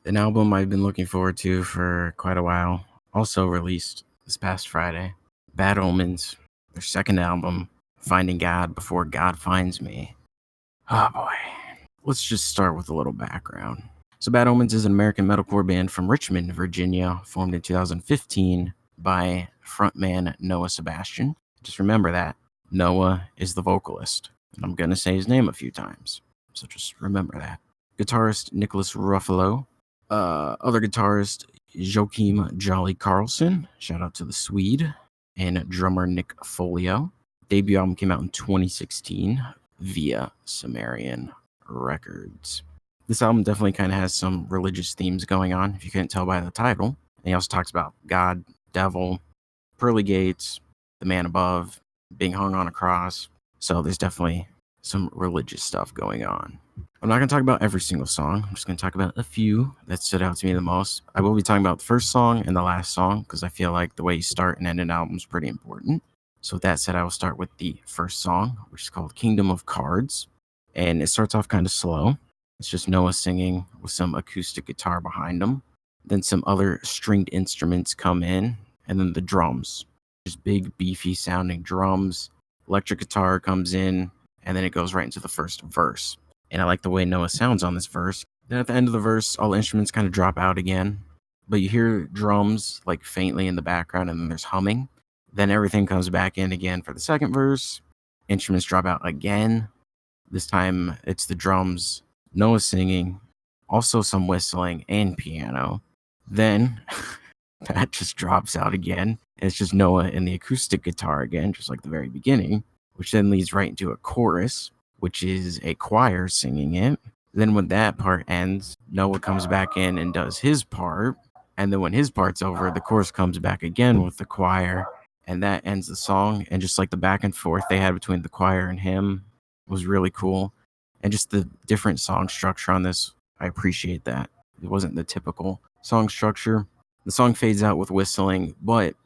An album I've been looking forward to for quite a while, also released this past Friday. Bad Omens, their second album, Finding God Before God Finds Me. Oh boy. Let's just start with a little background. So Bad Omens is an American metalcore band from Richmond, Virginia, formed in 2015 by frontman Noah Sebastian. Just remember that. Noah is the vocalist. And I'm going to say his name a few times, so just remember that. Guitarist Nicholas Ruffalo. Other guitarist Joachim Jolly Carlson. Shout out to the Swede. And drummer Nick Folio. Debut album came out in 2016 via Sumerian Records. This album definitely kind of has some religious themes going on, if you couldn't tell by the title. And he also talks about God, devil, pearly gates, the man above, being hung on a cross. So there's definitely some religious stuff going on. I'm not going to talk about every single song. I'm just going to talk about a few that stood out to me the most. I will be talking about the first song and the last song because I feel like the way you start and end an album is pretty important. So with that said, I will start with the first song, which is called Kingdom of Cards. And it starts off kind of slow. It's just Noah singing with some acoustic guitar behind him. Then some other stringed instruments come in, and then the drums. Just big, beefy sounding drums. Electric guitar comes in, and then it goes right into the first verse. And I like the way Noah sounds on this verse. Then at the end of the verse, all the instruments kind of drop out again. But you hear drums like faintly in the background, and then there's humming. Then everything comes back in again for the second verse. Instruments drop out again. This time it's the drums, Noah singing, also some whistling and piano. Then that just drops out again. And it's just Noah and the acoustic guitar again, just like the very beginning, which then leads right into a chorus, which is a choir singing it. Then when that part ends, Noah comes back in and does his part. And then when his part's over, the chorus comes back again with the choir. And that ends the song. And just like the back and forth they had between the choir and him was really cool. And just the different song structure on this, I appreciate that. It wasn't the typical song structure. The song fades out with whistling, but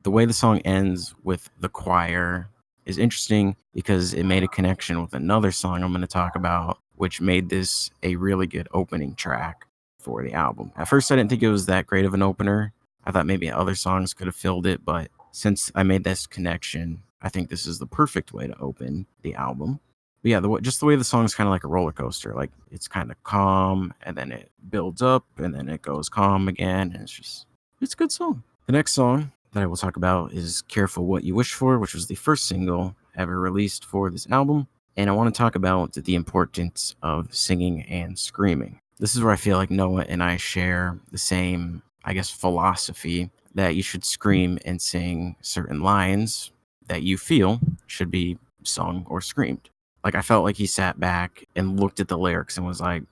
the way the song ends with the choir is interesting because it made a connection with another song I'm going to talk about, which made this a really good opening track for the album. At first, I didn't think it was that great of an opener. I thought maybe other songs could have filled it, but since I made this connection, I think this is the perfect way to open the album. But yeah, just the way the song's kind of like a roller coaster. Like it's kind of calm, and then it builds up, and then it goes calm again, and it's a good song. The next song that I will talk about is Careful What You Wish For, which was the first single ever released for this album. And I want to talk about the importance of singing and screaming. This is where I feel like Noah and I share the same, I guess, philosophy that you should scream and sing certain lines that you feel should be sung or screamed. Like I felt like he sat back and looked at the lyrics and was like,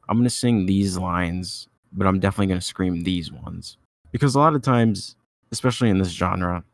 I'm going to sing these lines, but I'm definitely going to scream these ones. Because a lot of times, especially in this genre,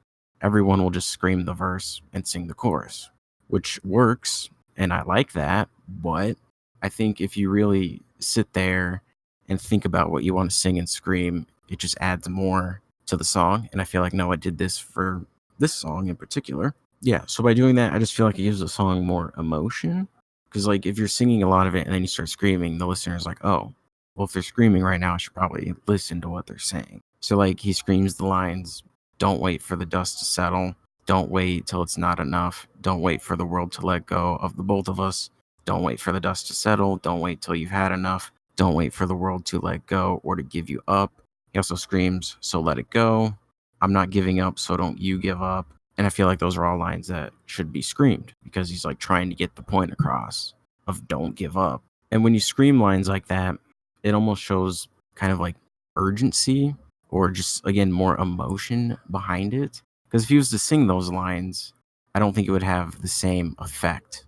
everyone will just scream the verse and sing the chorus, which works, and I like that. But I think if you really sit there and think about what you want to sing and scream, it just adds more to the song. And I feel like Noah did this for this song in particular. Yeah, so by doing that, I just feel like it gives the song more emotion. Because like if you're singing a lot of it and then you start screaming, the listener's like, oh, well, if they're screaming right now, I should probably listen to what they're saying. So like he screams the lines, don't wait for the dust to settle. Don't wait till it's not enough. Don't wait for the world to let go of the both of us. Don't wait for the dust to settle. Don't wait till you've had enough. Don't wait for the world to let go or to give you up. He also screams, so let it go. I'm not giving up, so don't you give up. And I feel like those are all lines that should be screamed because he's like trying to get the point across of don't give up. And when you scream lines like that, it almost shows kind of like urgency or just, again, more emotion behind it. Because if he was to sing those lines, I don't think it would have the same effect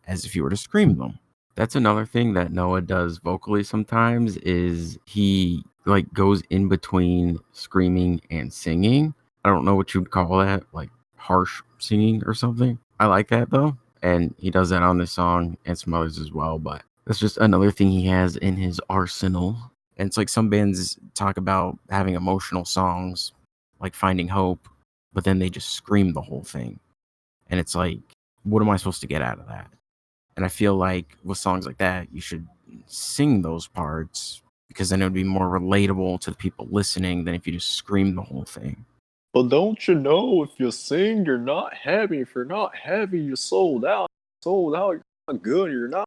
as if you were to scream them. That's another thing that Noah does vocally sometimes is he like goes in between screaming and singing. I don't know what you'd call that, like harsh singing or something. I like that though. And he does that on this song and some others as well. But that's just another thing he has in his arsenal. And it's like some bands talk about having emotional songs, like Finding Hope, but then they just scream the whole thing. And it's like, what am I supposed to get out of that? And I feel like with songs like that, you should sing those parts because then it would be more relatable to the people listening than if you just scream the whole thing. But don't you know, if you sing, you're not heavy. If you're not heavy, you're sold out. Sold out, you're not good. You're not.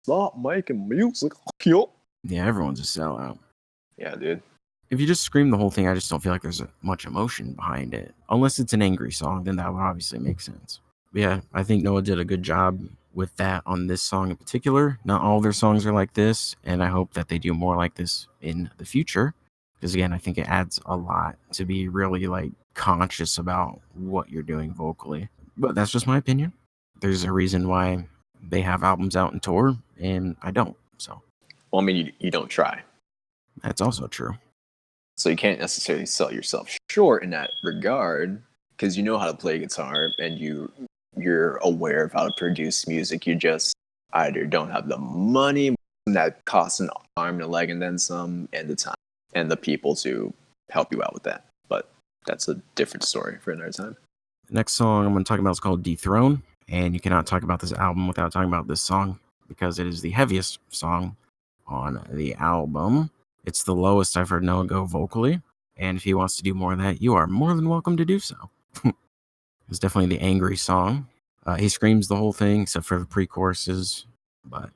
Stop making music. Yup. Yeah, everyone's a sellout. Yeah, dude. If you just scream the whole thing, I just don't feel like there's much emotion behind it. Unless it's an angry song, then that would obviously make sense. But yeah, I think Noah did a good job with that on this song in particular. Not all their songs are like this, and I hope that they do more like this in the future. Because again, I think it adds a lot to be really like conscious about what you're doing vocally. But that's just my opinion. There's a reason why they have albums out and tour, and I don't. So, Well, I mean, you don't try. that's also true. So you can't necessarily sell yourself short in that regard, because you know how to play guitar and you're aware of how to produce music. You just either don't have the money that costs an arm and a leg and then some, and the time and the people to help you out with that. But that's a different story for another time. The next song I'm going to talk about is called Dethrone, and you cannot talk about this album without talking about this song because it is the heaviest song on the album. It's the lowest I've heard Noah go vocally, and if he wants to do more of that, you are more than welcome to do so. It's definitely the angry song. He screams the whole thing except for the pre-choruses, but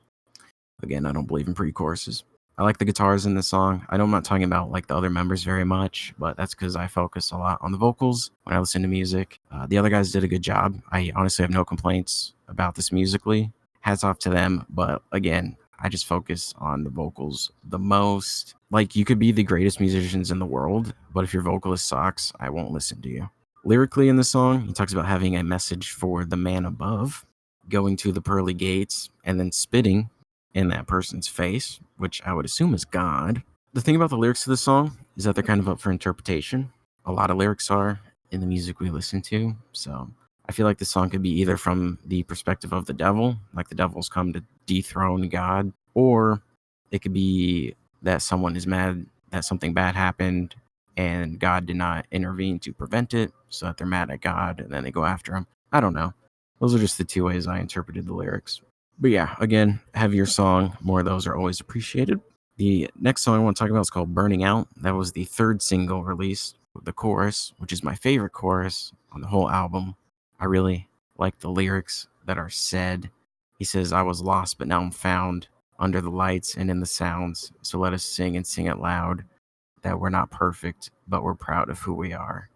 again, I don't believe in pre-choruses. I like the guitars in this song. I know I'm not talking about like the other members very much, but that's because I focus a lot on the vocals when I listen to music. The other guys did a good job. I honestly have no complaints about this musically. Hats off to them, but again, I just focus on the vocals the most. Like, you could be the greatest musicians in the world, but if your vocalist sucks, I won't listen to you. Lyrically in the song, he talks about having a message for the man above, going to the pearly gates, and then spitting in that person's face, which I would assume is God. The thing about the lyrics of the song is that they're kind of up for interpretation. A lot of lyrics are in the music we listen to, so I feel like the song could be either from the perspective of the devil, like the devil's come to dethrone God, or it could be that someone is mad that something bad happened and God did not intervene to prevent it, so that they're mad at God and then they go after him. I don't know. Those are just the two ways I interpreted the lyrics. But yeah, again, heavier song. More of those are always appreciated. The next song I want to talk about is called Burning Out. That was the third single released. The chorus, which is my favorite chorus on the whole album. I really like the lyrics that are said. He says, I was lost, but now I'm found under the lights and in the sounds. So let us sing and sing it loud that we're not perfect, but we're proud of who we are.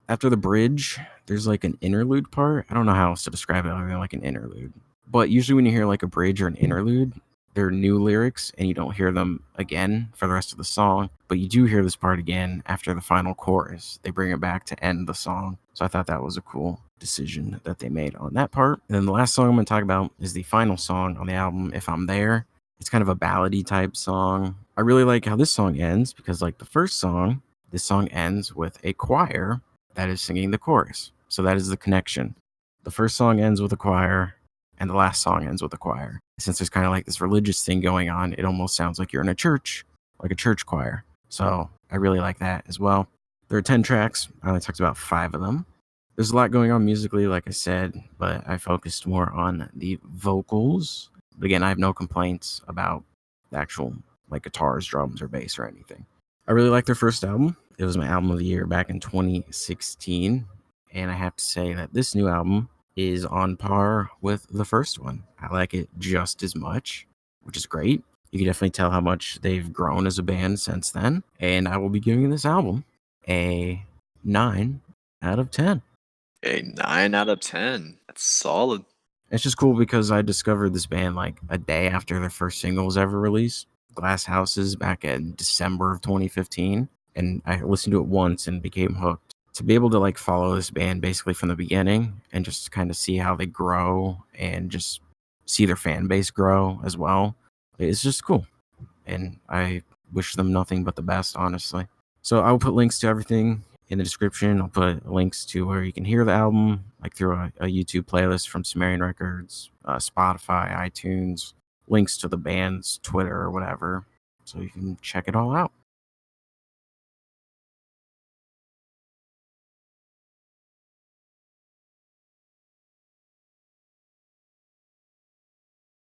After the bridge, there's like an interlude part. I don't know how else to describe it other than like an interlude. But usually when you hear like a bridge or an interlude, they're new lyrics and you don't hear them again for the rest of the song. But you do hear this part again after the final chorus. They bring it back to end the song. So I thought that was a cool decision that they made on that part. And then the last song I'm going to talk about is the final song on the album, If I'm There. It's kind of a ballady type song. I really like how this song ends because like the first song, this song ends with a choir that is singing the chorus. So that is the connection. The first song ends with a choir and the last song ends with a choir. Since there's kind of like this religious thing going on, it almost sounds like you're in a church, like a church choir. So I really like that as well. There are 10 tracks. I only talked about 5 of them. There's a lot going on musically, like I said, but I focused more on the vocals. But again, I have no complaints about the actual like guitars, drums, or bass or anything. I really like their first album. It was my album of the year back in 2016. And I have to say that this new album is on par with the first one. I like it just as much, which is great. You can definitely tell how much they've grown as a band since then. And I will be giving this album a 9 out of 10. A 9 out of 10. That's solid. It's just cool because I discovered this band like a day after their first single was ever released, Glass Houses, back in December of 2015. And I listened to it once and became hooked. To be able to like follow this band basically from the beginning and just kind of see how they grow and just see their fan base grow as well, it's just cool. And I wish them nothing but the best, honestly. So I will put links to everything in the description. I'll put links to where you can hear the album, like through a YouTube playlist from Sumerian Records, Spotify, iTunes, links to the band's Twitter or whatever, so you can check it all out.